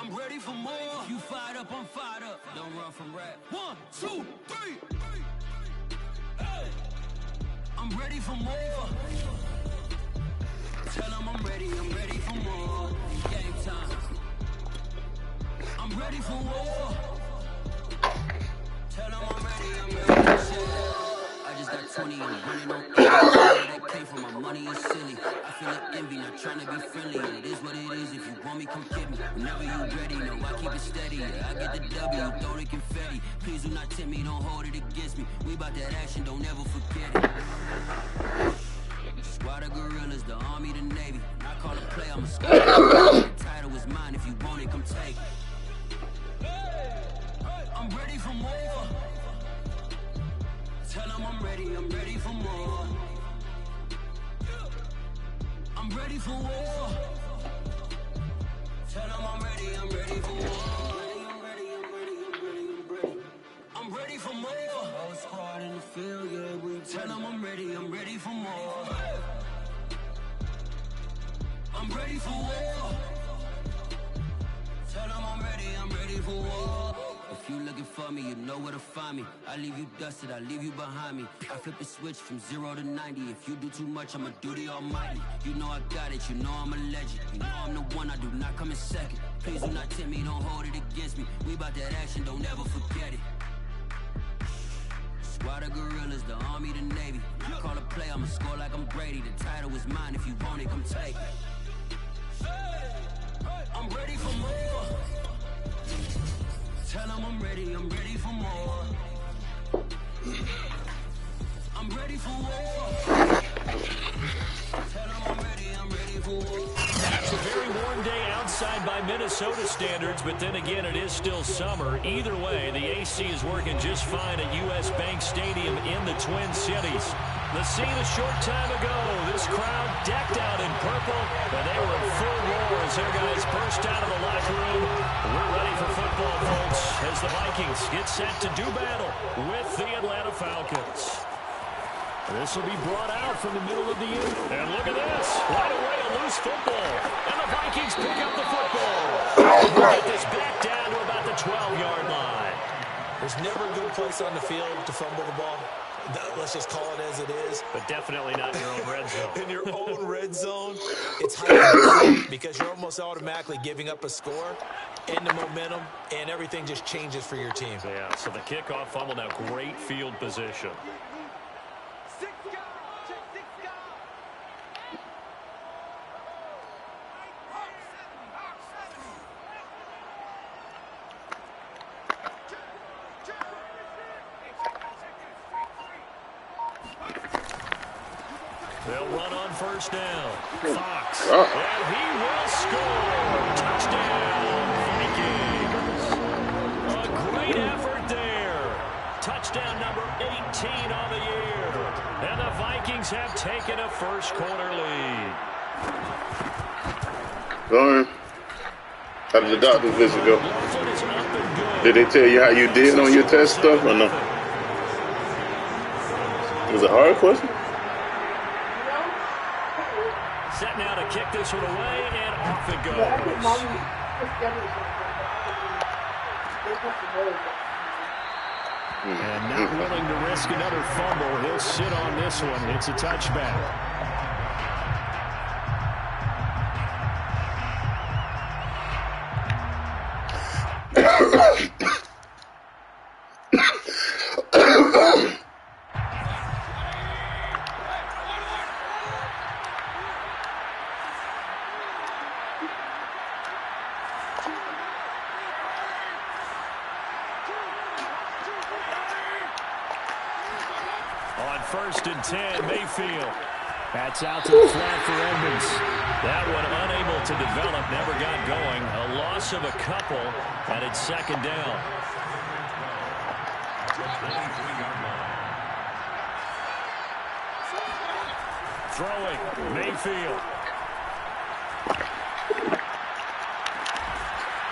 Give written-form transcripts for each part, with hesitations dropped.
I'm ready for more. If you fired up, I'm fired up. Don't run from rap. 1, 2, 3. Hey. I'm ready for more. Tell them I'm ready for more. Game time. I'm ready for war. Tell them I'm ready for shit. I just got 20 and running on that came from my money is silly. I feel like envy, not trying to be friendly. It is what it is. If you want me, come get me. Whenever you ready, no, I keep it steady. Yeah, I get the W, throw the confetti. Please do not tempt me, don't hold it against me. We about that action, don't ever forget it. Squad of gorillas, the army, the navy. When I call a play, I'm a score. The title is mine. If you want it, come take it. I'm ready for more. Tell them I'm ready for more. I'm ready for war. Tell them I'm ready for war. I'm ready for more. Whole squad in the field, yeah, we tell them I'm ready for more. I'm ready for war. Tell them I'm ready for war. If you looking for me, you know where to find me. I leave you dusted, I leave you behind me. I flip the switch from 0 to 90. If you do too much, I'ma do the almighty. You know I got it, you know I'm a legend. You know I'm the one, I do not come in second. Please do not tempt me, don't hold it against me. We about that action, don't ever forget it. Squad of gorillas, the army, the navy. When I call a play, I'ma score like I'm Brady. The title is mine, if you want it, come take it. I'm ready for more. Tell them I'm ready for more. I'm ready for war. Tell them I'm ready for war. It's a very warm day outside by Minnesota standards, but then again, it is still summer. Either way, the AC is working just fine at U.S. Bank Stadium in the Twin Cities. The scene a short time ago, this crowd decked out in purple, and they were in full roar as their guys burst out of the locker room. We're ready for football, folks, as the Vikings get set to do battle with the Atlanta Falcons. This will be brought out from the middle of the end. And look at this. Right away, a loose football. And the Vikings pick up the football. We'll get this back down to about the 12-yard line. There's never a good place on the field to fumble the ball. Let's just call it as it is. But definitely not in your own red zone. In your own red zone, it's high because you're almost automatically giving up a score and the momentum, and everything just changes for your team. Yeah, so the kickoff fumble, now great field position. They'll run on first down. Fox. And he will score. Touchdown, Vikings. A great effort there. Touchdown number 18 on the year. And the Vikings have taken a first quarter lead. How did the doctor's visit go? Did they tell you how you did on your test stuff or no? Was it a hard question? Set now to kick this one away, and off it goes. And not willing to risk another fumble. He'll sit on this one. It's a touchback. On 1st and 10, Mayfield. That's out to the flat for Edmonds. That one unable to develop, never got going. A loss of a couple, and it's 2nd down. Throwing, Mayfield.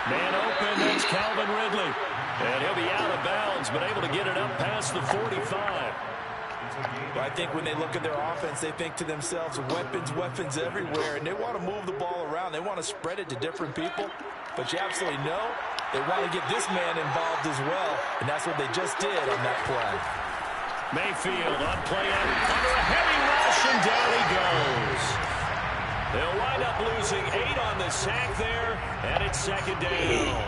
Man open, that's Calvin Ridley. And he'll be out of bounds, but able to get it up past the 45. But I think when they look at their offense, they think to themselves, weapons everywhere, and they want to move the ball around. They want to spread it to different people. but you absolutely know they want to get this man involved as well, and that's what they just did on that play. Mayfield on play under a heavy rush, and down he goes. They'll wind up losing 8 on the sack there, and it's second down.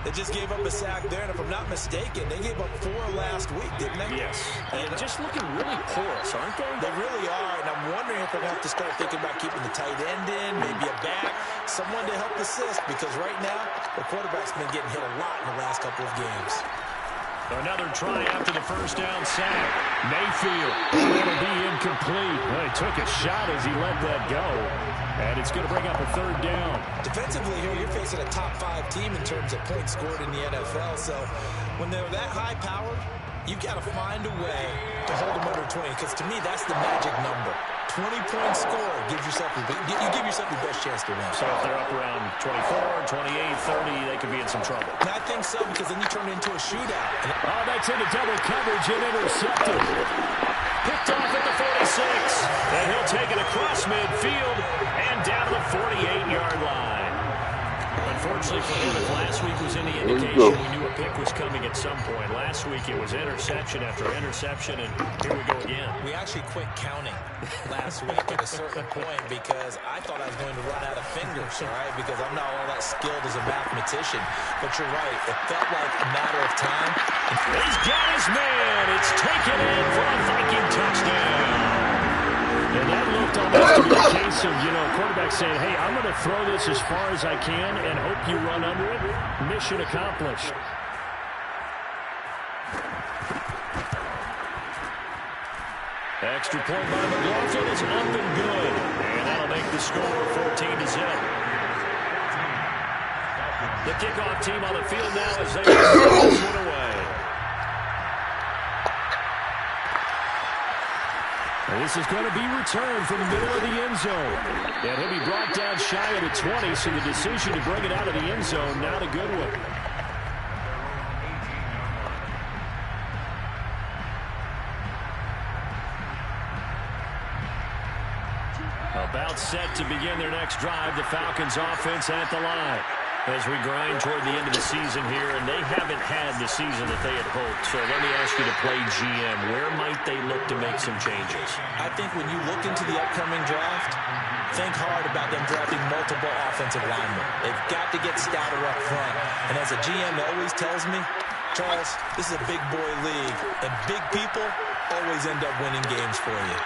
They just gave up a sack there, and if I'm not mistaken, they gave up 4 last week, didn't they? Yes. And just looking really porous, aren't they? They really are, and I'm wondering if they're going to have to start thinking about keeping the tight end in, maybe a back, someone to help assist, because right now, the quarterback's been getting hit a lot in the last couple of games. Another try after the first down sack. Mayfield, that'll be incomplete. Well, he took a shot as he let that go, and it's going to bring up a third down. Defensively here, you're facing a top 5 team in terms of points scored in the NFL, so when they're that high-powered, you've got to find a way to hold them under 20, because to me, that's the magic number. 20-point score gives yourself you give yourself your best chance to win. So if they're up around 24, 28, 30, they could be in some trouble. And I think so, because then you turn it into a shootout. Oh, that's into double coverage and intercepted. Picked off at the 46. And he'll take it across midfield and down to the 48-yard line. Unfortunately for him, if last week was any indication, we knew a pick was coming at some point. Last week it was interception after interception, and here we go again. We actually quit counting last week at a certain point because I thought I was going to run out of fingers, all right, because I'm not all that skilled as a mathematician. But you're right. It felt like a matter of time. He's got his man. It's taken in for a Viking touchdown. And that looked almost to be a case of, quarterback saying, hey, I'm going to throw this as far as I can and hope you run under it. Mission accomplished. Extra point by McLaughlin is up and good. And that'll make the score 14-0. The kickoff team on the field now as they throw this one away. This is going to be returned from the middle of the end zone. And he'll be brought down shy of the 20, so the decision to bring it out of the end zone, not a good one. About set to begin their next drive, the Falcons offense at the line. As we grind toward the end of the season here, and they haven't had the season that they had hoped. So let me ask you to play GM. Where might they look to make some changes? I think when you look into the upcoming draft, think hard about them drafting multiple offensive linemen. They've got to get stouter up front. And as a GM that always tells me, Charles, this is a big boy league, and big people always end up winning games for you.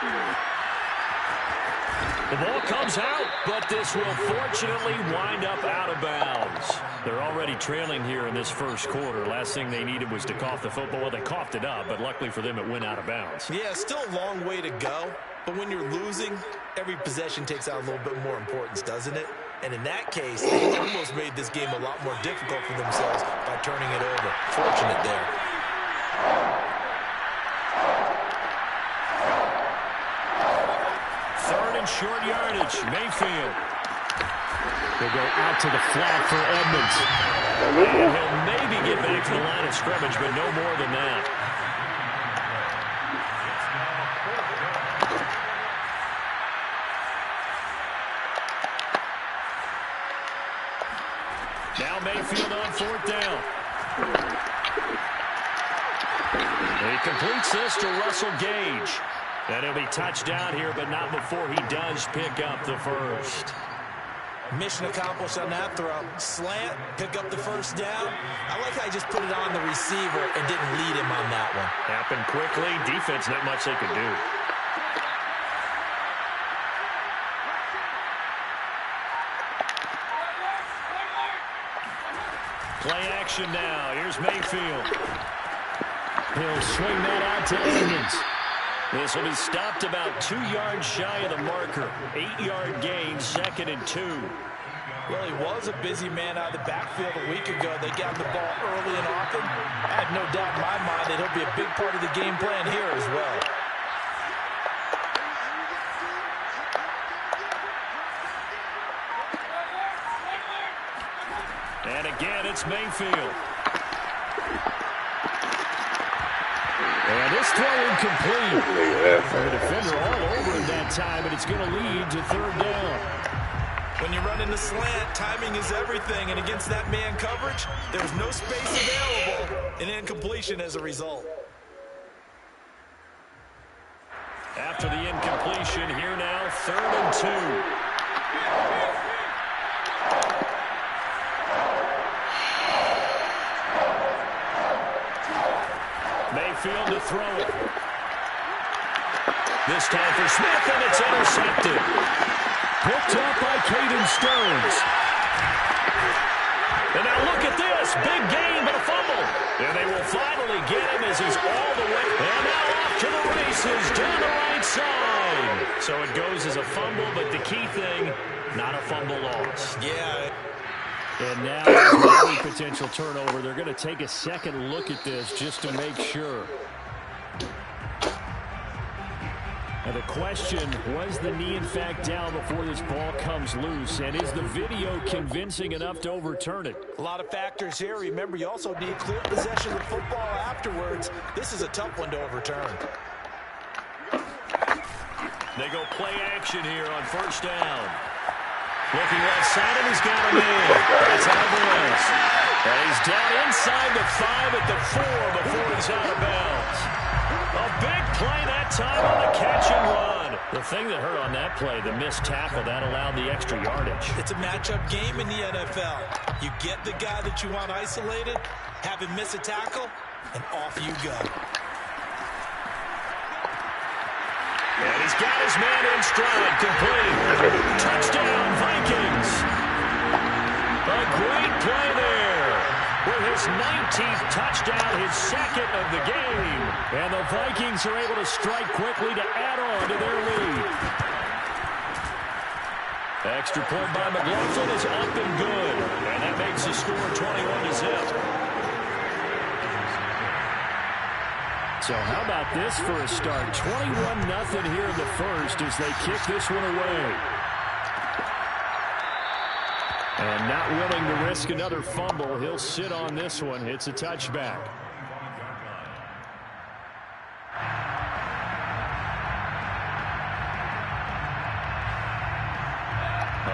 The ball comes out, but this will fortunately wind up out of bounds. They're already trailing here in this first quarter. Last thing they needed was to cough the football. Well, they coughed it up, but luckily for them, it went out of bounds. Yeah, still a long way to go, but when you're losing, every possession takes out a little bit more importance, doesn't it? And in that case, they almost made this game a lot more difficult for themselves by turning it over. Fortunate there. Short yardage, Mayfield. They'll go out to the flat for Edmonds. And he'll maybe get back to the line of scrimmage, but no more than that. Now Mayfield on 4th down. He completes this to Russell Gage. And he'll be touched down here, but not before he does pick up the first. Mission accomplished on that throw. Slant, pick up the first down. I like how he just put it on the receiver and didn't lead him on that one. Happened quickly. Defense, not much they could do. Play action now. Here's Mayfield. He'll swing that out to Edmonds. This will be stopped about 2 yards shy of the marker. 8-yard gain, 2nd and 2. Well, he was a busy man out of the backfield a week ago. They got the ball early and often. I have no doubt in my mind that he'll be a big part of the game plan here as well. And again, it's Mayfield. And this throw incomplete. The defender all over him that time, and it's going to lead to 3rd down. When you run in the slant, timing is everything, and against that man coverage, there was no space available, and incompletion as a result. After the incompletion, here now, 3rd and 2. Mayfield to throw it. This time for Smith, and it's intercepted. Picked up by Caden Stones. And now look at this. Big gain, but a fumble. And they will finally get him as he's all the way. And now off to the races down the right side. So it goes as a fumble, but the key thing, not a fumble loss. Yeah. And now, with every potential turnover, they're going to take a second look at this just to make sure. Now the question, was the knee in fact down before this ball comes loose? And is the video convincing enough to overturn it? A lot of factors here. Remember, you also need clear possession of the football afterwards. This is a tough one to overturn. They go play action here on 1st down. Looking left side, and he's got him in. That's Alvarez. And he's down inside the 5 at the 4 before he's out of bounds. A big play that time on the catch and run. The thing that hurt on that play, the missed tackle, that allowed the extra yardage. It's a matchup game in the NFL. You get the guy that you want isolated, have him miss a tackle, and off you go. And he's got his man in stride, complete. Touchdown, Vikings. A great play there. With his 19th touchdown, his 2nd of the game. And the Vikings are able to strike quickly to add on to their lead. Extra point by McLaughlin is up and good. And that makes the score 21-0. So how about this for a start? 21-0 here in the first as they kick this one away. And not willing to risk another fumble, he'll sit on this one. It's a touchback.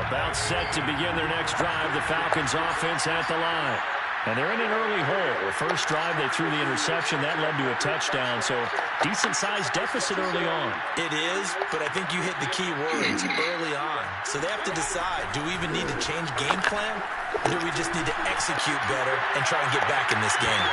About set to begin their next drive, the Falcons offense at the line. And they're in an early hole. The first drive, they threw the interception. That led to a touchdown, so decent-sized deficit early on. It is, but I think you hit the key words early on. So they have to decide, do we even need to change game plan? Or do we just need to execute better and try and get back in this game?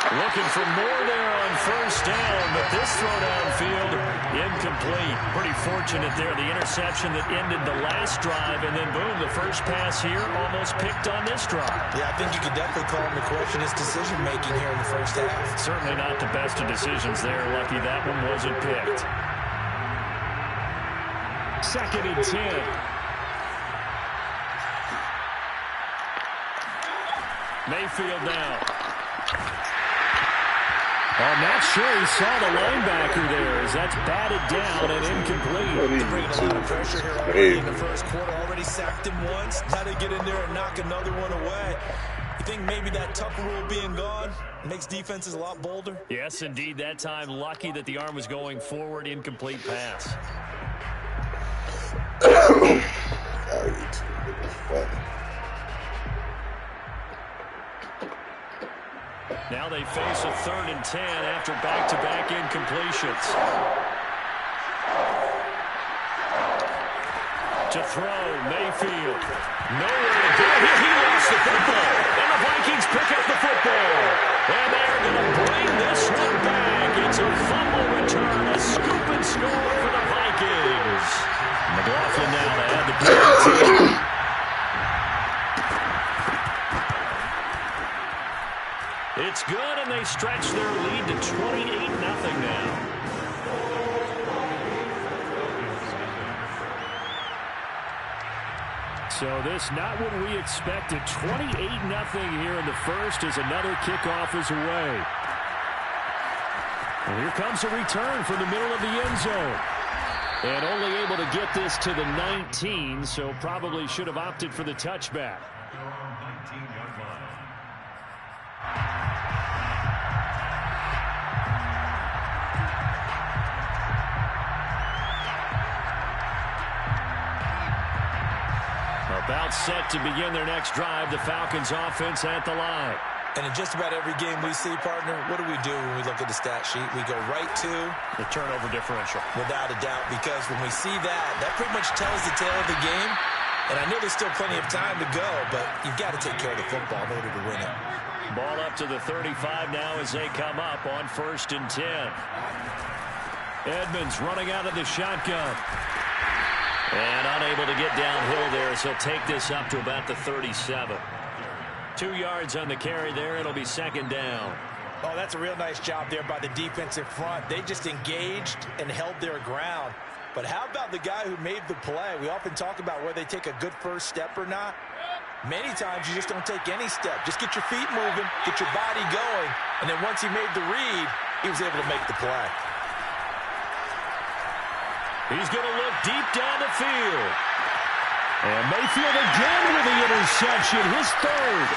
Looking for more there on 1st down, but this throw downfield, incomplete. Pretty fortunate there, the interception that ended the last drive, and then boom, the first pass here almost picked on this drive. Yeah, I think you could definitely call him to question his decision-making here in the first half. Certainly not the best of decisions there. Lucky that one wasn't picked. 2nd and 10. Mayfield now. I'm not sure he saw the linebacker there as that's batted down and incomplete. They're bringing a lot of pressure here already in the first quarter. Already sacked him once. Now they get in there and knock another one away. You think maybe that Tucker rule being gone makes defenses a lot bolder? Yes, indeed. That time, lucky that the arm was going forward. Incomplete pass. Now they face a 3rd and 10 after back-to-back incompletions. To throw, Mayfield. Nowhere to go. He lost the football. And the Vikings pick up the football. And they're going to bring this one back. It's a fumble return. A scoop and score for the Vikings. McLaughlin now to add the penalty. It's good, and they stretch their lead to 28-0 now. So this not what we expected. 28-0 here in the first as another kickoff is away. And here comes a return from the middle of the end zone. And only able to get this to the 19, so probably should have opted for the touchback. About set to begin their next drive. The Falcons offense at the line. And in just about every game we see, partner, what do we do when we look at the stat sheet? We go right to the turnover differential. Without a doubt, because when we see that pretty much tells the tale of the game. And I know there's still plenty of time to go, but you've got to take care of the football in order to win it. Ball up to the 35 now as they come up on 1st and 10. Edmonds running out of the shotgun. And unable to get downhill there, so he'll take this up to about the 37. 2 yards on the carry there. It'll be 2nd down. Oh, that's a real nice job there by the defensive front. They just engaged and held their ground. But how about the guy who made the play? We often talk about whether they take a good first step or not. Many times you just don't take any step. Just get your feet moving, get your body going, and then once he made the read, he was able to make the play. He's going to look deep down the field. And Mayfield again with the interception, his 3rd.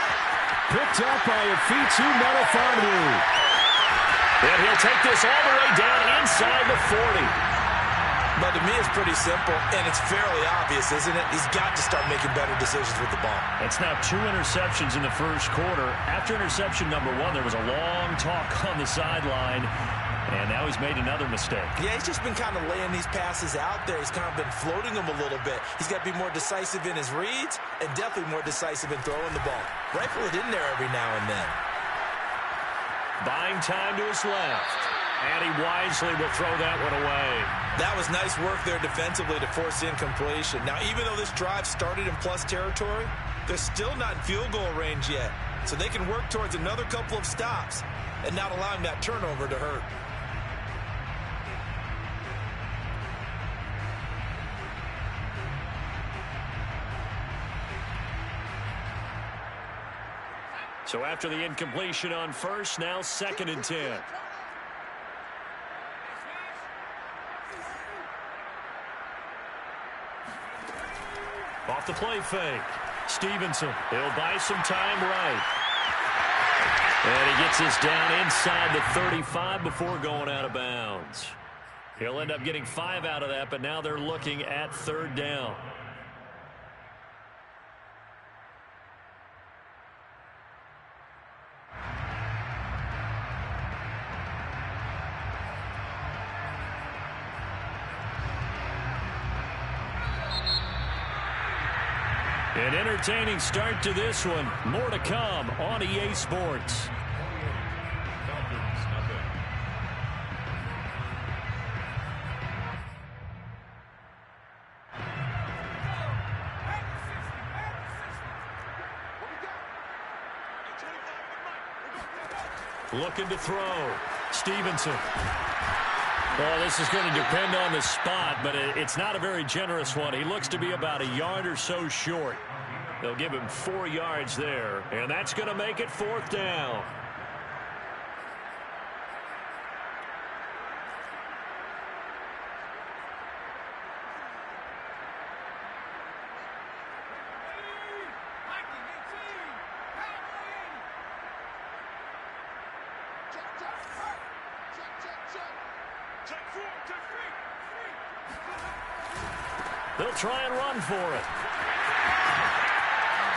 Picked up by Afitu Melifonwu. And he'll take this all the way down inside the 40. But to me, it's pretty simple, and it's fairly obvious, isn't it? He's got to start making better decisions with the ball. It's now 2 interceptions in the first quarter. After interception number 1, there was a long talk on the sideline, and now he's made another mistake. Yeah, he's just been kind of laying these passes out there. He's kind of been floating them a little bit. He's got to be more decisive in his reads and definitely more decisive in throwing the ball. Rifle it in there every now and then. Buying time to his left. And he wisely will throw that one away. That was nice work there defensively to force incompletion. Now, even though this drive started in plus territory, they're still not in field goal range yet. So they can work towards another couple of stops and not allowing that turnover to hurt. So after the incompletion on 1st, now 2nd and 10. Off the play fake. Stevenson. He'll buy some time right. And he gets this down inside the 35 before going out of bounds. He'll end up getting 5 out of that, but now they're looking at 3rd down. An entertaining start to this one. More to come on EA Sports. Looking to throw. Stevenson. Well, this is going to depend on the spot, but it's not a very generous one. He looks to be about a yard or so short. They'll give him 4 yards there, and that's going to make it 4th down. They'll try and run for it.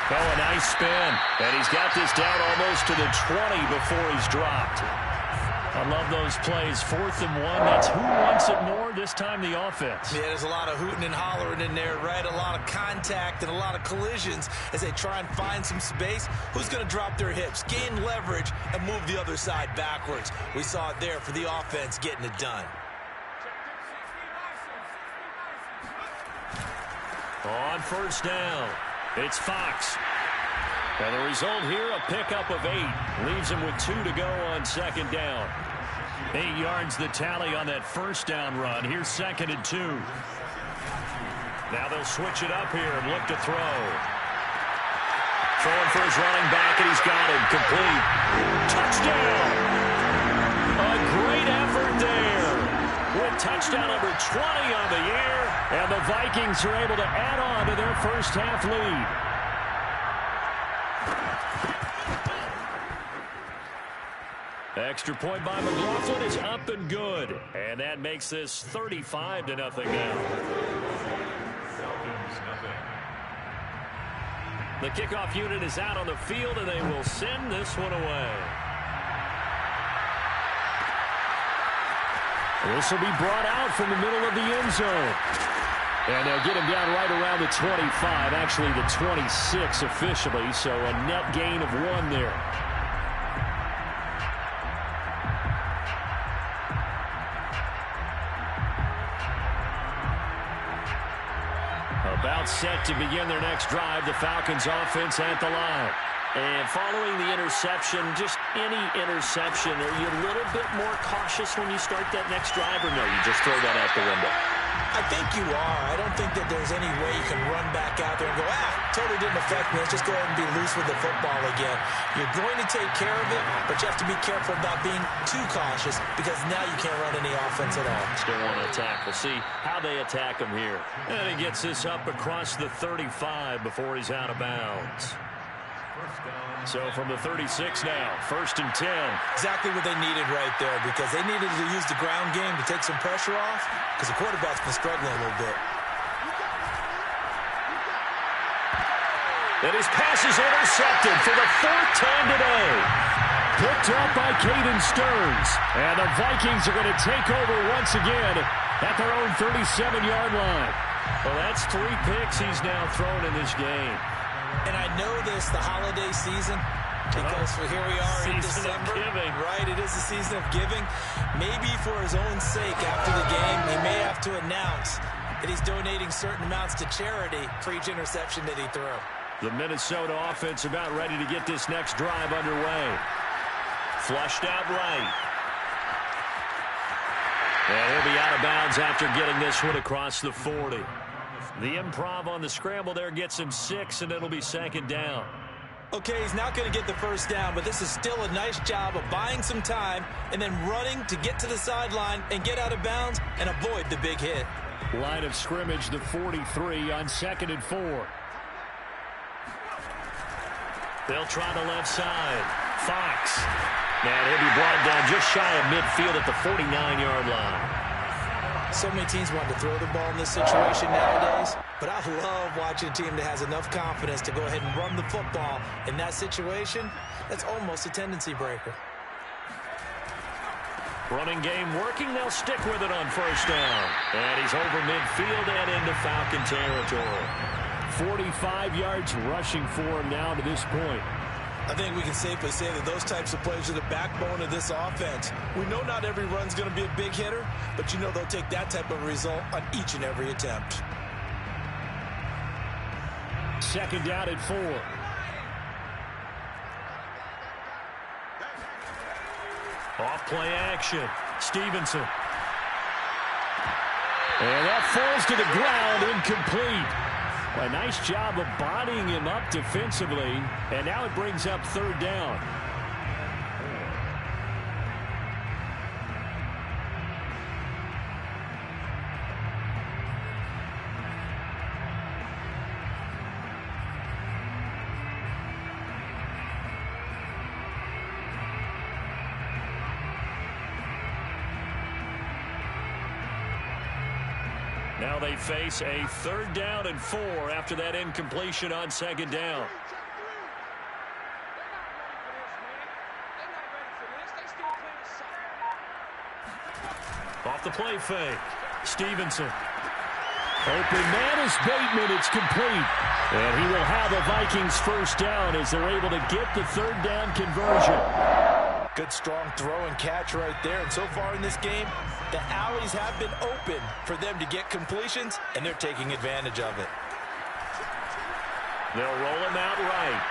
Oh, a nice spin. And he's got this down almost to the 20 before he's dropped. I love those plays. 4th and 1. That's who wants it more, this time the offense. Yeah, there's a lot of hooting and hollering in there, right? A lot of contact and a lot of collisions as they try and find some space. Who's going to drop their hips, gain leverage, and move the other side backwards? We saw it there for the offense getting it done. On 1st down, it's Fox. And the result here, a pickup of 8. Leaves him with 2 to go on 2nd down. 8 yards the tally on that 1st down run. Here's 2nd and 2. Now they'll switch it up here and look to throw. Throwing for his running back, and he's got him. Complete. Touchdown! A great effort there. With touchdown number 20 on the year, and the Vikings are able to add on to their first half lead. Extra point by McLaughlin is up and good, and that makes this 35-0 now. The kickoff unit is out on the field, and they will send this one away. This will be brought out from the middle of the end zone. And they'll get him down right around the 25, actually the 26 officially, so a net gain of 1 there. About set to begin their next drive, the Falcons offense at the line. And following the interception, just any interception, are you a little bit more cautious when you start that next drive, or no, you just throw that out the window? I think you are. I don't think that there's any way you can run back out there and go, totally didn't affect me. Let's just go ahead and be loose with the football again. You're going to take care of it, but you have to be careful about being too cautious because now you can't run any offense at all. Still want to attack. We'll see how they attack him here. And he gets this up across the 35 before he's out of bounds. So from the 36 now, 1st and 10. Exactly what they needed right there because they needed to use the ground game to take some pressure off because the quarterback's been struggling a little bit. And his pass is intercepted for the 4th time today. Picked up by Caden Stearns. And the Vikings are going to take over once again at their own 37-yard line. Well, that's 3 picks he's now thrown in this game. And I know this, the holiday season, because here we are in December. Right, it is the season of giving. Maybe for his own sake after the game, he may have to announce that he's donating certain amounts to charity for each interception that he threw. The Minnesota offense about ready to get this next drive underway. Flushed out right. And he'll be out of bounds after getting this one across the 40. The improv on the scramble there gets him 6, and it'll be 2nd down. Okay, he's not going to get the 1st down, but this is still a nice job of buying some time and then running to get to the sideline and get out of bounds and avoid the big hit. Line of scrimmage, the 43 on 2nd and 4. They'll try the left side. Fox. And he'll be brought down just shy of midfield at the 49-yard line. So many teams want to throw the ball in this situation nowadays, but I love watching a team that has enough confidence to go ahead and run the football in that situation. That's almost a tendency breaker. Running game working. They'll stick with it on 1st down. And he's over midfield and into Falcon territory. 45 yards rushing for him now to this point. I think we can safely say that those types of plays are the backbone of this offense. We know not every run's going to be a big hitter, but you know they'll take that type of result on each and every attempt. 2nd down at 4. Off play action. Stevenson. And that falls to the ground, incomplete. A nice job of bodying him up defensively, and now it brings up 3rd down. Now they face a 3rd down and 4 after that incompletion on 2nd down. Off the play fake. Stevenson. Open man is Bateman. It's complete. And he will have a Vikings 1st down as they're able to get the 3rd down conversion. Good strong throw and catch right there. And so far in this game, the alleys have been open for them to get completions, and they're taking advantage of it. They'll roll him out right.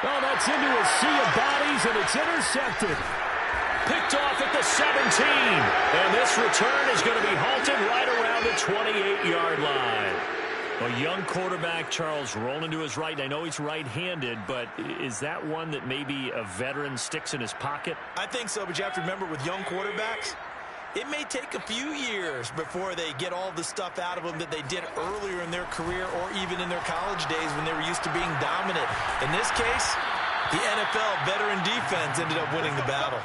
Oh, that's into a sea of bodies, and it's intercepted. Picked off at the 17. And this return is going to be halted right around the 28-yard line. A young quarterback, Charles, rolling to his right. I know he's right-handed, but is that one that maybe a veteran sticks in his pocket? I think so, but you have to remember with young quarterbacks, it may take a few years before they get all the stuff out of them that they did earlier in their career or even in their college days when they were used to being dominant. In this case, the NFL veteran defense ended up winning the battle.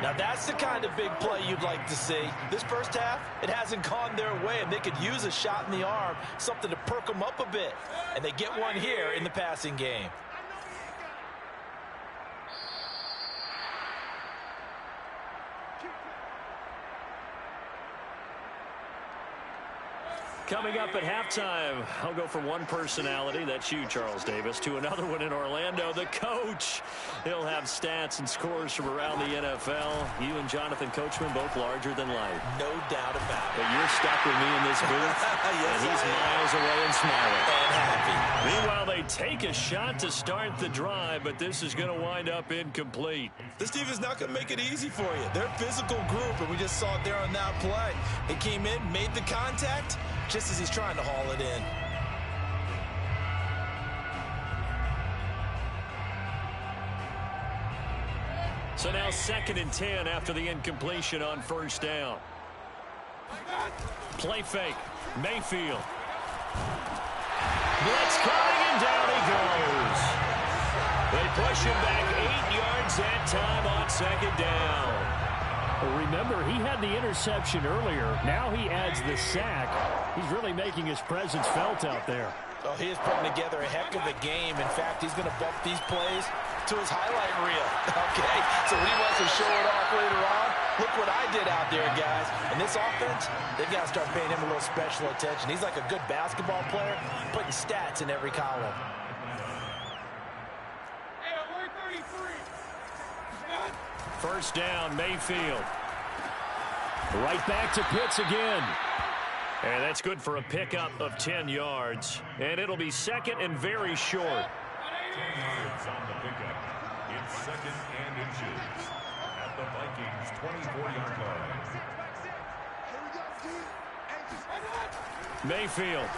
Now that's the kind of big play you'd like to see. This first half, it hasn't gone their way, and they could use a shot in the arm, something to perk them up a bit. And they get one here in the passing game. Coming up at halftime, I'll go from one personality, that's you, Charles Davis, to another one in Orlando, the coach. He'll have stats and scores from around the NFL. You and Jonathan Coachman, both larger than life. No doubt about it. But you're stuck with me in this booth, yes, and he's miles away and smiling. And happy. Meanwhile, they take a shot to start the drive, but this is going to wind up incomplete. This team is not going to make it easy for you. They're a physical group, and we just saw it there on that play. They came in, made the contact, just as he's trying to haul it in. So now 2nd and 10 after the incompletion on first down. Play fake. Mayfield. Blitz coming, and down he goes. They push him back 8 yards that time on 2nd down. Remember, he had the interception earlier. Now he adds the sack. He's really making his presence felt out there. Oh, he is putting together a heck of a game. In fact, he's going to bump these plays to his highlight reel. Okay, so when he wants to show it off later on, look what I did out there, guys. And this offense, they've got to start paying him a little special attention. He's like a good basketball player, putting stats in every column. First down, Mayfield. Right back to Pitts again. And that's good for a pickup of 10 yards. And it'll be 2nd and very short. 10 yards on the pickup. It's 2nd and inches at the Vikings' 24-yard line. Mayfield.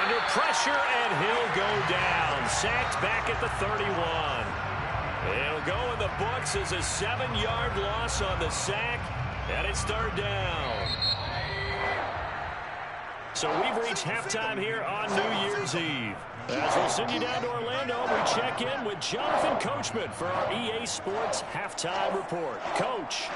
Under pressure, and he'll go down. Sacked back at the 31. It'll go in the books as a 7-yard loss on the sack, and it's 3rd down. So we've reached halftime here on New Year's Eve. As we'll send you down to Orlando, we check in with Jonathan Coachman for our EA Sports Halftime Report. Coach.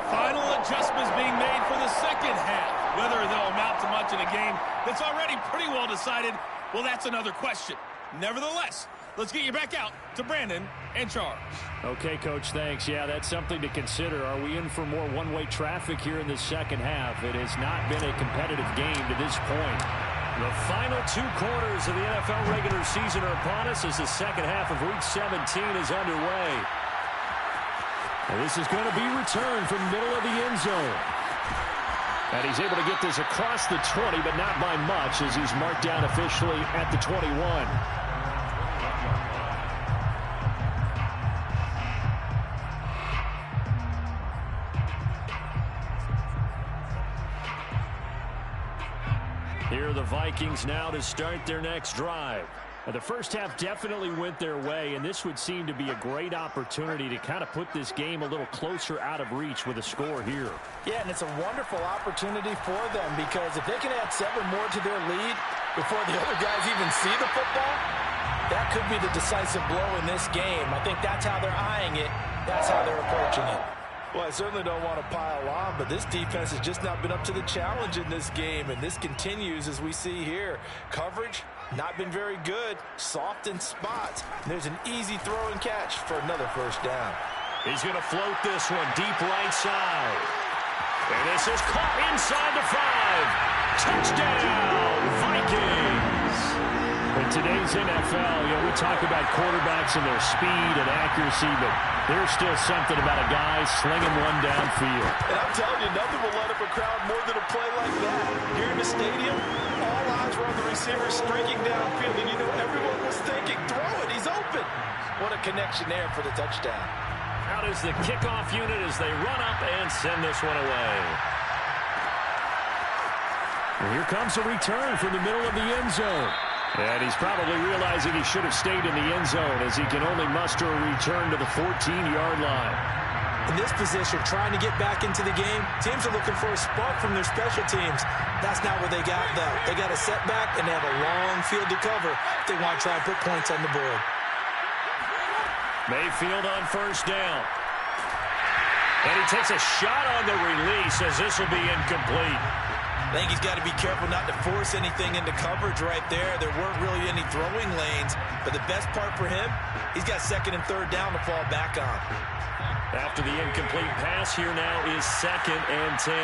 Final adjustments being made for the second half. Whether they'll amount to much in a game that's already pretty well decided, well, that's another question. Nevertheless, let's get you back out to Brandon and Charles. Okay, Coach, thanks. Yeah, that's something to consider. Are we in for more one-way traffic here in the second half? It has not been a competitive game to this point. The final 2 quarters of the NFL regular season are upon us as the second half of Week 17 is underway. And this is going to be returned from the middle of the end zone. And he's able to get this across the 20, but not by much as he's marked down officially at the 21. Here are the Vikings now to start their next drive. The first half definitely went their way, and this would seem to be a great opportunity to kind of put this game a little closer out of reach with a score here. Yeah, and it's a wonderful opportunity for them because if they can add 7 more to their lead before the other guys even see the football, that could be the decisive blow in this game. I think that's how they're eyeing it. That's how they're approaching it. Well, I certainly don't want to pile on, but this defense has just not been up to the challenge in this game, and this continues as we see here. Coverage, not been very good, soft in spots. There's an easy throw and catch for another first down. He's going to float this one deep right side. And this is caught inside the 5. Touchdown, Vikings! In today's NFL, we talk about quarterbacks and their speed and accuracy, but there's still something about a guy slinging one downfield. And I'm telling you, nothing will let up a crowd more than a play like that. Here in the stadium, all eyes were on the receiver streaking downfield, and everyone was thinking, throw it, he's open. What a connection there for the touchdown. Out is the kickoff unit as they run up and send this one away. And here comes a return from the middle of the end zone. And he's probably realizing he should have stayed in the end zone as he can only muster a return to the 14-yard line. In this position, trying to get back into the game, teams are looking for a spark from their special teams. That's not what they got, though. They got a setback, and they have a long field to cover if they want to try and put points on the board. Mayfield on first down. And he takes a shot on the release as this will be incomplete. I think he's got to be careful not to force anything into coverage right there. There weren't really any throwing lanes, but the best part for him, he's got second and third down to fall back on. After the incomplete pass, here now is 2nd and 10.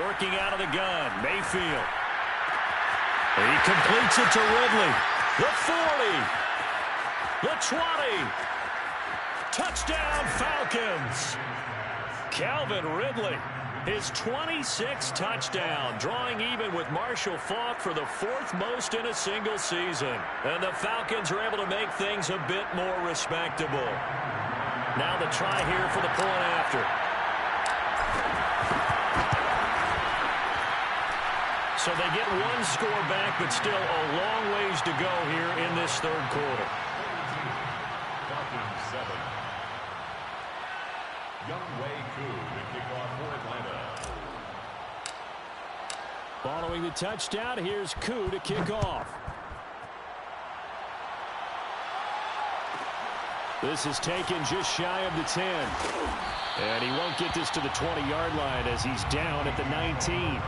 Working out of the gun, Mayfield. He completes it to Ridley. The 40. The 20. Touchdown, Falcons. Calvin Ridley, his 26th touchdown, drawing even with Marshall Faulk for the 4th most in a single season. And the Falcons are able to make things a bit more respectable. Now the try here for the point after. So they get one score back, but still a long ways to go here in this third quarter. Falcons 7. Younghoe Koo to kick off for Atlanta. Following the touchdown, here's Koo to kick off. This is taken just shy of the 10. And he won't get this to the 20-yard line as he's down at the 19.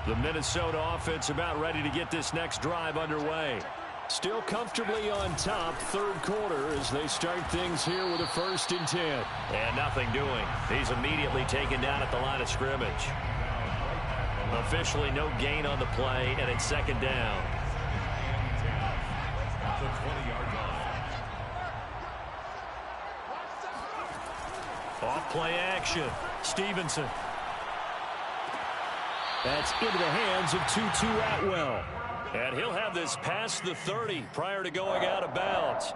The Minnesota offense about ready to get this next drive underway. Still comfortably on top, third quarter, as they start things here with a 1st and 10. And nothing doing. He's immediately taken down at the line of scrimmage. Officially no gain on the play, and it's 2nd down. At the 20-yard line. Off play action. Stevenson. That's into the hands of Tutu Atwell. And he'll have this past the 30 prior to going out of bounds.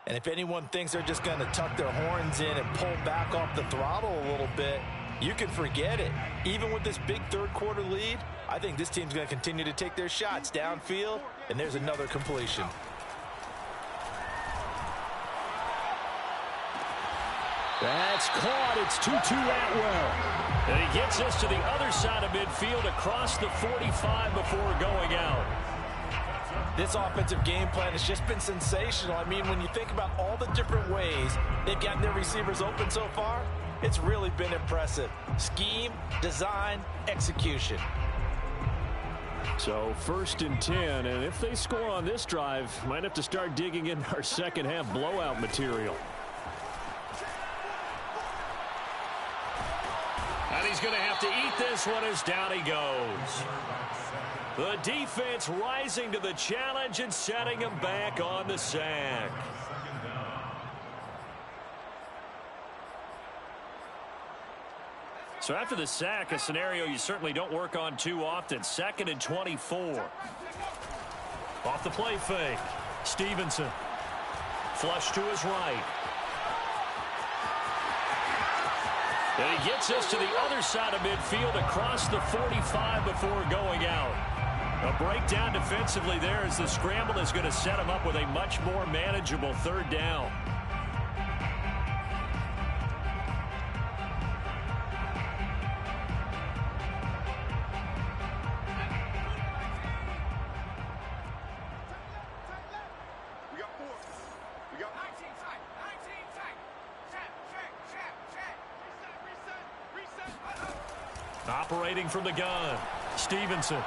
And if anyone thinks they're just going to tuck their horns in and pull back off the throttle a little bit, you can forget it. Even with this big third quarter lead, I think this team's going to continue to take their shots downfield, and there's another completion. That's caught. It's Tutu Atwell. And he gets us to the other side of midfield across the 45 before going out. This offensive game plan has just been sensational. I mean, when you think about all the different ways they've gotten their receivers open so far, it's really been impressive. Scheme, design, execution. So 1st and 10, and if they score on this drive, might have to start digging in our second half blowout material. And he's going to have to eat this one as down he goes. The defense rising to the challenge and setting him back on the sack. So after the sack, a scenario you certainly don't work on too often. 2nd and 24. Off the play fake. Stevenson. Flush to his right. And he gets us to the other side of midfield across the 45 before going out. A breakdown defensively there as the scramble is going to set him up with a much more manageable 3rd down. Operating from the gun, Stevenson.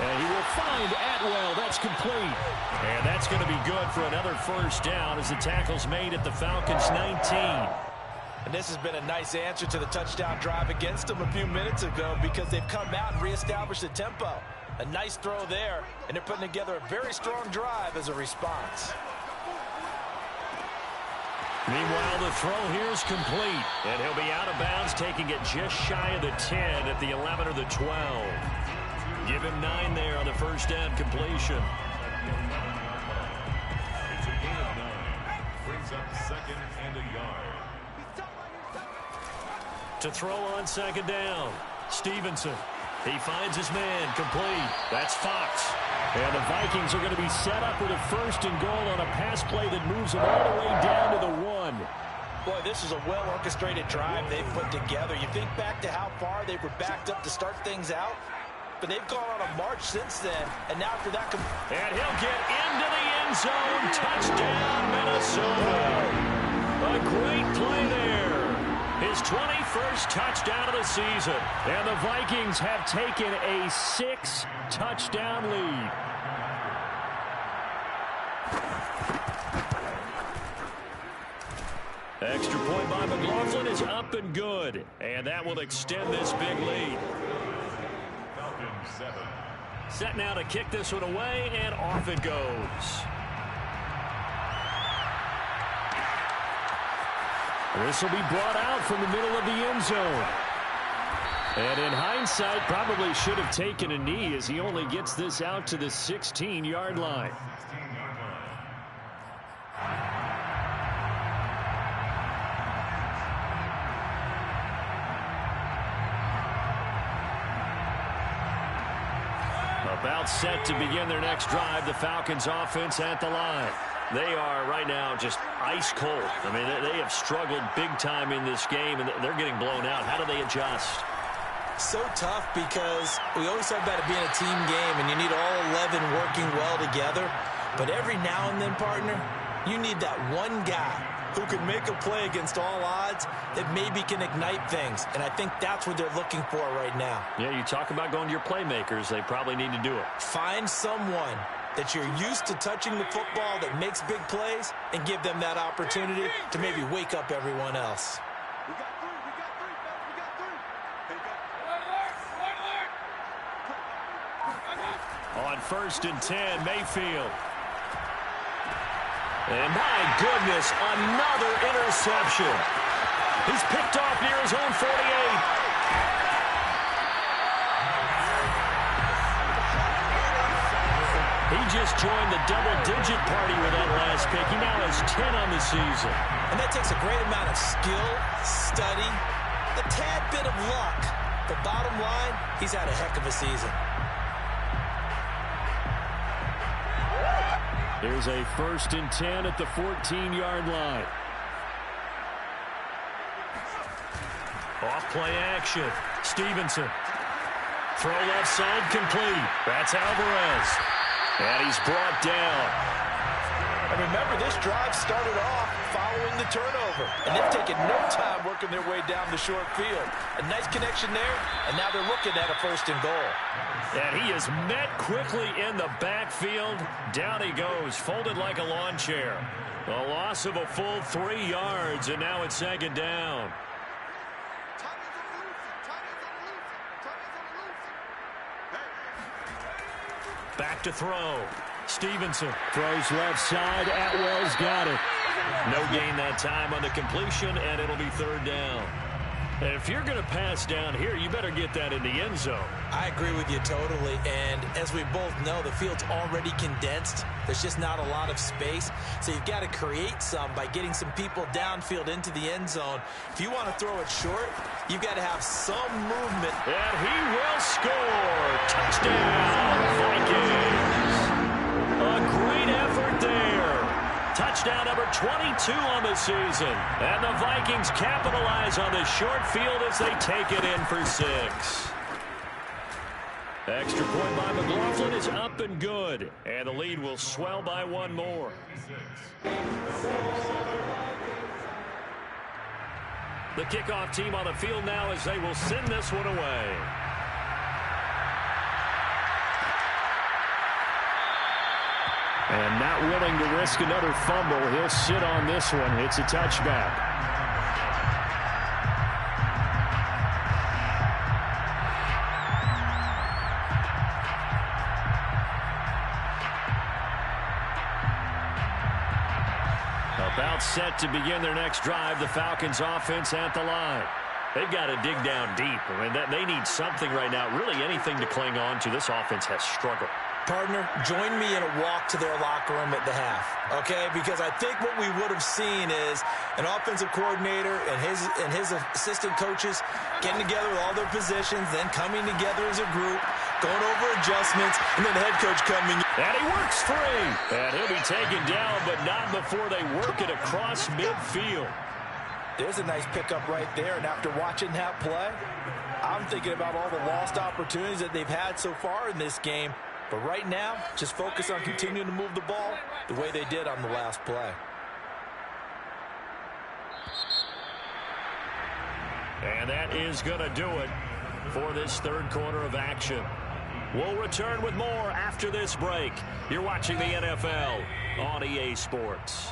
And he will find Atwell. That's complete. And that's going to be good for another 1st down as the tackle's made at the Falcons' 19. And this has been a nice answer to the touchdown drive against them a few minutes ago because they've come out and reestablished the tempo. A nice throw there, and they're putting together a very strong drive as a response. Meanwhile, the throw here is complete. And he'll be out of bounds, taking it just shy of the 10 at the 11 or the 12. Give him 9 there on the first down completion. It's a gain of 9. Brings up 2nd and a yard. To throw on 2nd down, Stevenson. He finds his man, complete. That's Fox. And the Vikings are going to be set up with a 1st and goal on a pass play that moves them all the way down to the 1. Boy, this is a well-orchestrated drive they've put together. You think back to how far they were backed up to start things out, but they've gone on a march since then. And now after that... And he'll get into the end zone. Touchdown, Minnesota. A great play there. His 21st touchdown of the season. And the Vikings have taken a 6-touchdown lead. Extra point by McLaughlin is up and good. And that will extend this big lead. Falcons 7. Set now to kick this one away, and off it goes. This will be brought out from the middle of the end zone. And in hindsight, probably should have taken a knee as he only gets this out to the 16-yard line. About set to begin their next drive, the Falcons offense at the line. They are right now just ice cold. I mean, they have struggled big time in this game, and they're getting blown out. How do they adjust? So tough because we always talk about it being a team game, and you need all 11 working well together. But every now and then, partner, you need that one guy who can make a play against all odds that maybe can ignite things. And I think that's what they're looking for right now. Yeah, you talk about going to your playmakers. They probably need to do it. Find someone that you're used to touching the football that makes big plays and give them that opportunity to maybe wake up everyone else. On 1st and 10, Mayfield. And my goodness, another interception. He's picked off near his own 48. He just joined the double-digit party with that last pick. He now has 10 on the season. And that takes a great amount of skill, study, a tad bit of luck. But bottom line, he's had a heck of a season. There's a 1st and 10 at the 14-yard line. Off play action. Stevenson. Throw left side complete. That's Alvarez. And he's brought down. And remember, this drive started off following the turnover. And they've taken no time working their way down the short field. A nice connection there, and now they're looking at a 1st and goal. And he is met quickly in the backfield. Down he goes, folded like a lawn chair. A loss of a full 3 yards, and now it's 2nd down. Back to throw. Stevenson throws left side. Atwell's got it. No gain that time on the completion, and it'll be 3rd down. And if you're going to pass down here, you better get that in the end zone. I agree with you totally, and as we both know, the field's already condensed. There's just not a lot of space, so you've got to create some by getting some people downfield into the end zone. If you want to throw it short, you've got to have some movement. And he will score. Touchdown, Vikings. A great effort there. Touchdown number 22 on the season. And the Vikings capitalize on the short field as they take it in for 6. Extra point by McLaughlin is up and good. And the lead will swell by 1 more. The kickoff team on the field now as they will send this one away. And not willing to risk another fumble, he'll sit on this one. It's a touchback. About set to begin their next drive, the Falcons offense at the line. They've got to dig down deep. I mean, they need something right now, really anything to cling on to. This offense has struggled. Partner, join me in a walk to their locker room at the half, okay? Because I think what we would have seen is an offensive coordinator and his assistant coaches getting together with all their positions, then coming together as a group, going over adjustments, and then the head coach coming in. And he works free. And he'll be taken down, but not before they work it across midfield. There's a nice pickup right there, and after watching that play, I'm thinking about all the lost opportunities that they've had so far in this game. But right now, just focus on continuing to move the ball the way they did on the last play. And that is going to do it for this third quarter of action. We'll return with more after this break. You're watching the NFL on EA Sports.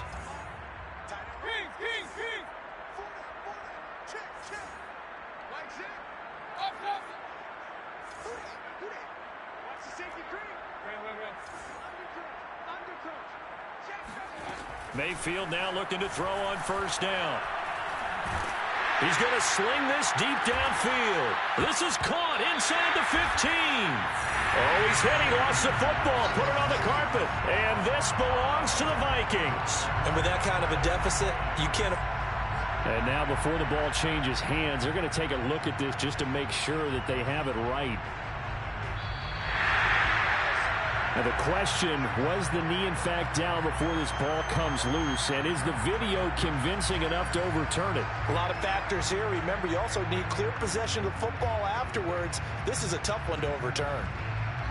Mayfield now looking to throw on first down. He's going to sling this deep downfield. This is caught inside the 15. Oh, he's hit. He lost the football. Put it on the carpet. And this belongs to the Vikings. And with that kind of a deficit, you can't... And now before the ball changes hands, they're going to take a look at this just to make sure that they have it right. Now the question, was the knee in fact down before this ball comes loose? And is the video convincing enough to overturn it? A lot of factors here. Remember, you also need clear possession of the football afterwards. This is a tough one to overturn.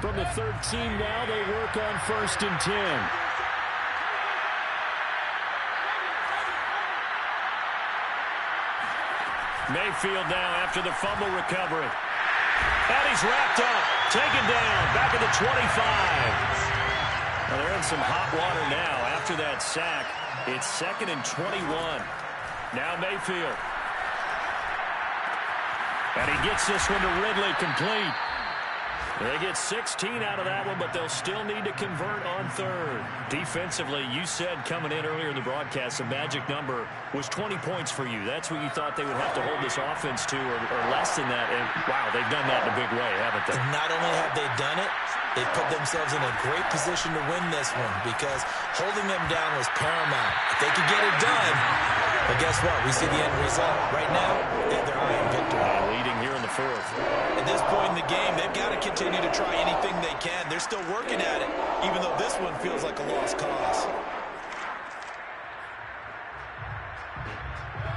From the 13 now, they work on 1st and 10. Mayfield now after the fumble recovery. And he's wrapped up, taken down, back at the 25. Well, they're in some hot water now after that sack. It's 2nd and 21. Now Mayfield. And he gets this one to Ridley complete. They get 16 out of that one, but they'll still need to convert on 3rd. Defensively, you said coming in earlier in the broadcast, the magic number was 20 points for you. That's what you thought they would have to hold this offense to, or less than that. And, wow, they've done that in a big way, haven't they? And not only have they done it, they've put themselves in a great position to win this one because holding them down was paramount. If they could get it done, but guess what? We see the end result. Right now, they have their eye on victory. Leading here in the 4th. At this point in the game, they've got to continue to try anything they can. They're still working at it, even though this one feels like a lost cause.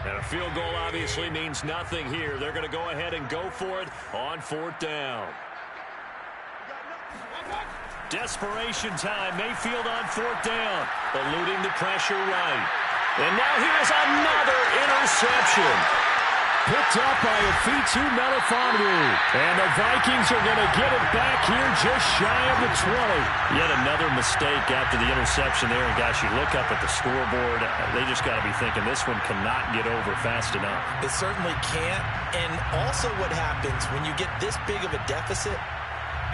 And a field goal obviously means nothing here. They're going to go ahead and go for it on 4th down. Desperation time. Mayfield on 4th down. Eluding the pressure right. And now here's another interception. Picked up by Afitu Melifonwu. And the Vikings are going to get it back here just shy of the 20. Yet another mistake after the interception there. And gosh, you look up at the scoreboard, they just got to be thinking this one cannot get over fast enough. It certainly can't. And also what happens when you get this big of a deficit,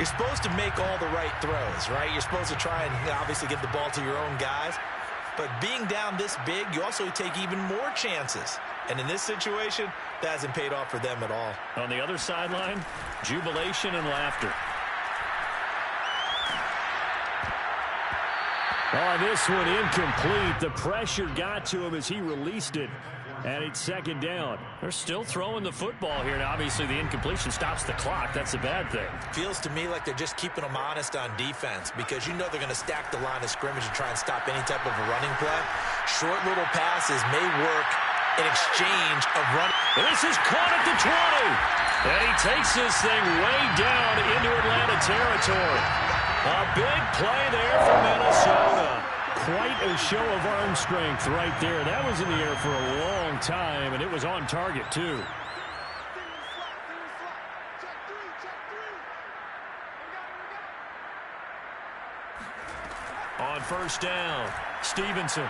you're supposed to make all the right throws, right? You're supposed to try and obviously get the ball to your own guys. But being down this big, you also take even more chances. And in this situation, that hasn't paid off for them at all. On the other sideline, jubilation and laughter. Oh, this one incomplete. The pressure got to him as he released it. And it's 2nd down. They're still throwing the football here. And obviously the incompletion stops the clock. That's a bad thing. Feels to me like they're just keeping them honest on defense because you know they're going to stack the line of scrimmage and try and stop any type of a running play. Short little passes may work in exchange of running. And this is caught at the 20. And he takes this thing way down into Atlanta territory. A big play there for Minnesota. Quite a show of arm strength right there. That was in the air for a long time, and it was on target, too. On 1st down, Stevenson.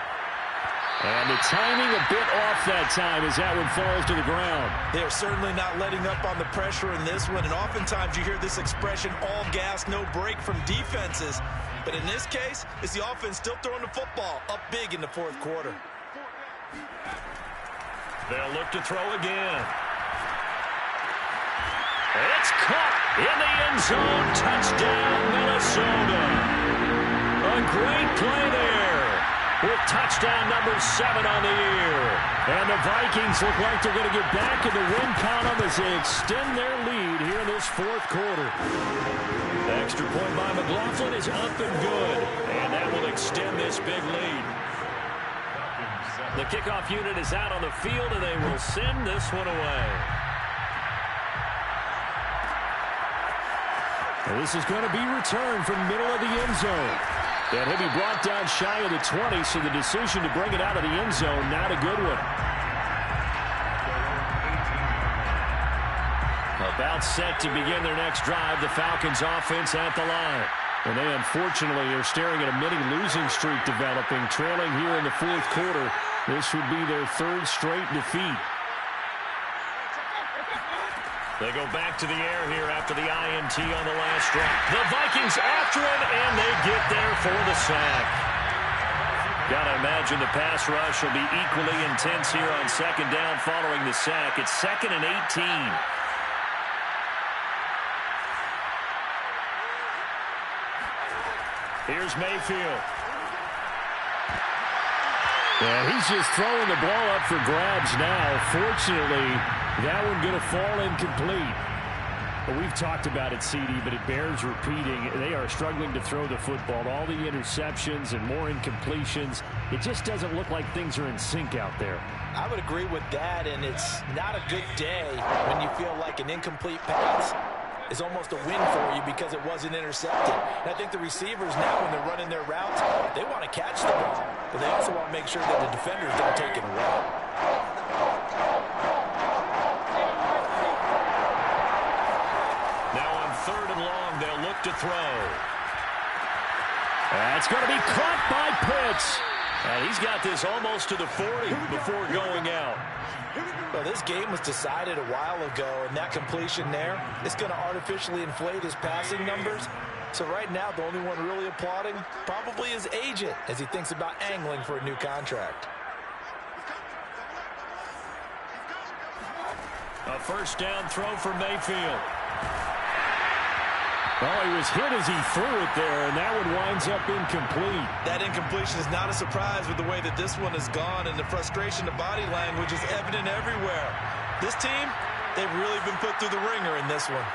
And the timing a bit off that time as that one falls to the ground. They're certainly not letting up on the pressure in this one, and oftentimes you hear this expression, all gas, no break from defenses. But in this case, it's the offense still throwing the football up big in the 4th quarter. They'll look to throw again. It's caught in the end zone. Touchdown, Minnesota. A great play there with touchdown number 7 on the year. And the Vikings look like they're going to get back in the win column as they extend their lead here in this fourth quarter. The extra point by McLaughlin is up and good, and that will extend this big lead. The kickoff unit is out on the field, and they will send this one away. And this is going to be returned from middle of the end zone. And he'll be brought down shy of the 20, so the decision to bring it out of the end zone, not a good one. About set to begin their next drive, the Falcons offense at the line. And they unfortunately are staring at a mini losing streak developing, trailing here in the fourth quarter. This would be their 3rd straight defeat. They go back to the air here after the INT on the last drive. The Vikings after him, and they get there for the sack. Got to imagine the pass rush will be equally intense here on second down following the sack. It's 2nd and 18. Here's Mayfield. Yeah, he's just throwing the ball up for grabs now. Fortunately, that one going to fall incomplete. Well, we've talked about it, CD, but it bears repeating. They are struggling to throw the football. All the interceptions and more incompletions. It just doesn't look like things are in sync out there. I would agree with that, and it's not a good day when you feel like an incomplete pass is almost a win for you because it wasn't intercepted. And I think the receivers now, when they're running their routes, they want to catch the ball, but they also want to make sure that the defenders don't take it away. Now on 3rd and long, they'll look to throw. That's going to be caught by Pitts. And he's got this almost to the 40 before going out. Well, this game was decided a while ago, and that completion there is going to artificially inflate his passing numbers. So right now, the only one really applauding probably his agent as he thinks about angling for a new contract. A first down throw for Mayfield. Well, he was hit as he threw it there, and that one winds up incomplete. That incompletion is not a surprise with the way that this one has gone, and the frustration of body language is evident everywhere. This team, they've really been put through the ringer in this one.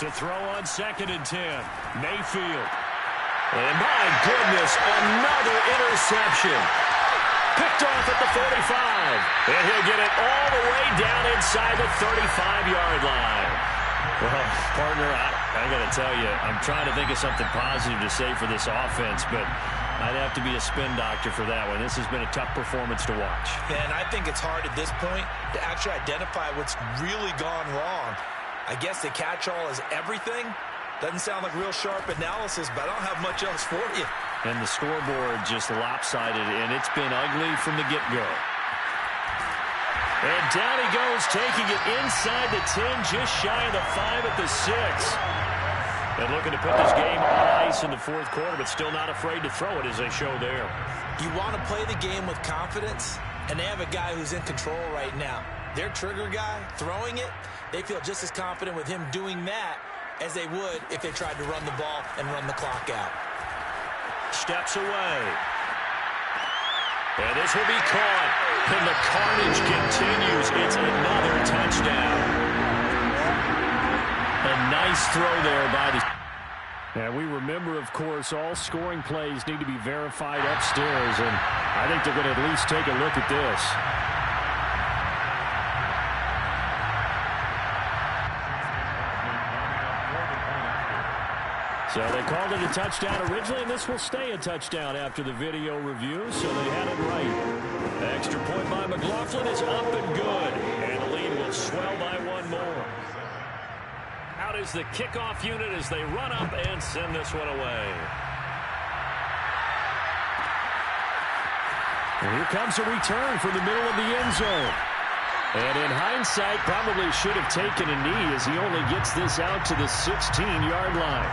To throw on 2nd and 10, Mayfield. And my goodness, another interception. Picked off at the 45. And he'll get it all the way down inside the 35-yard line. Well, partner, I got to tell you, I'm trying to think of something positive to say for this offense, but I'd have to be a spin doctor for that one. This has been a tough performance to watch. And I think it's hard at this point to actually identify what's really gone wrong. I guess the catch-all is everything. Doesn't sound like real sharp analysis, but I don't have much else for you. And the scoreboard just lopsided, and it's been ugly from the get-go. And down he goes, taking it inside the 10, just shy of the 5 at the 6. And looking to put this game on ice in the fourth quarter, but still not afraid to throw it as they show there. You want to play the game with confidence, and they have a guy who's in control right now. Their trigger guy, throwing it, they feel just as confident with him doing that as they would if they tried to run the ball and run the clock out. Steps away. And this will be caught. And the carnage continues. It's another touchdown. A nice throw there by the... And we remember, of course, all scoring plays need to be verified upstairs. And I think they're going to at least take a look at this. So they called it a touchdown originally, and this will stay a touchdown after the video review, so they had it right. The extra point by McLaughlin is up and good, and the lead will swell by one more. Out is the kickoff unit as they run up and send this one away. And here comes a return from the middle of the end zone. And in hindsight, probably should have taken a knee as he only gets this out to the 16-yard line.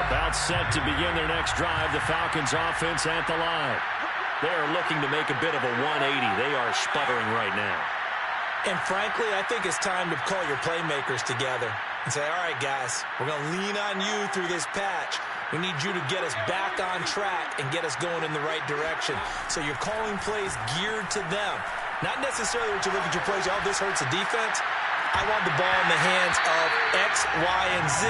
About It's set to begin their next drive. The Falcons offense at the line. They're looking to make a bit of a 180. They are sputtering right now. And frankly, I think it's time to call your playmakers together and say, all right, guys, we're going to lean on you through this patch. We need you to get us back on track and get us going in the right direction. So you're calling plays geared to them. Not necessarily what you look at your plays, oh, this hurts the defense. I want the ball in the hands of X, Y, and Z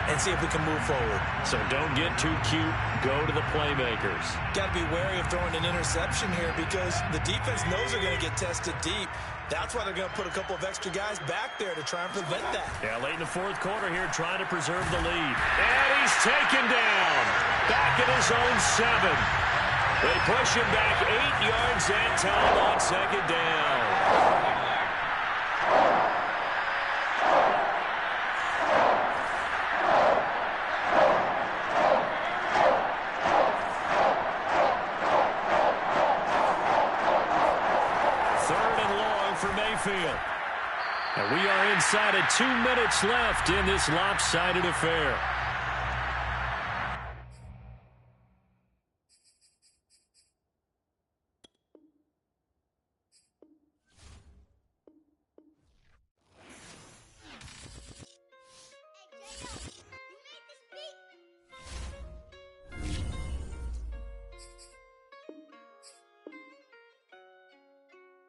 and see if we can move forward. So don't get too cute. Go to the playmakers. Got to be wary of throwing an interception here because the defense knows they're going to get tested deep. That's why they're going to put a couple of extra guys back there to try and prevent that. Yeah, late in the fourth quarter here, trying to preserve the lead. And he's taken down. Back at his own 7. They push him back 8 yards and time on second down. And we are inside of 2 minutes left in this lopsided affair.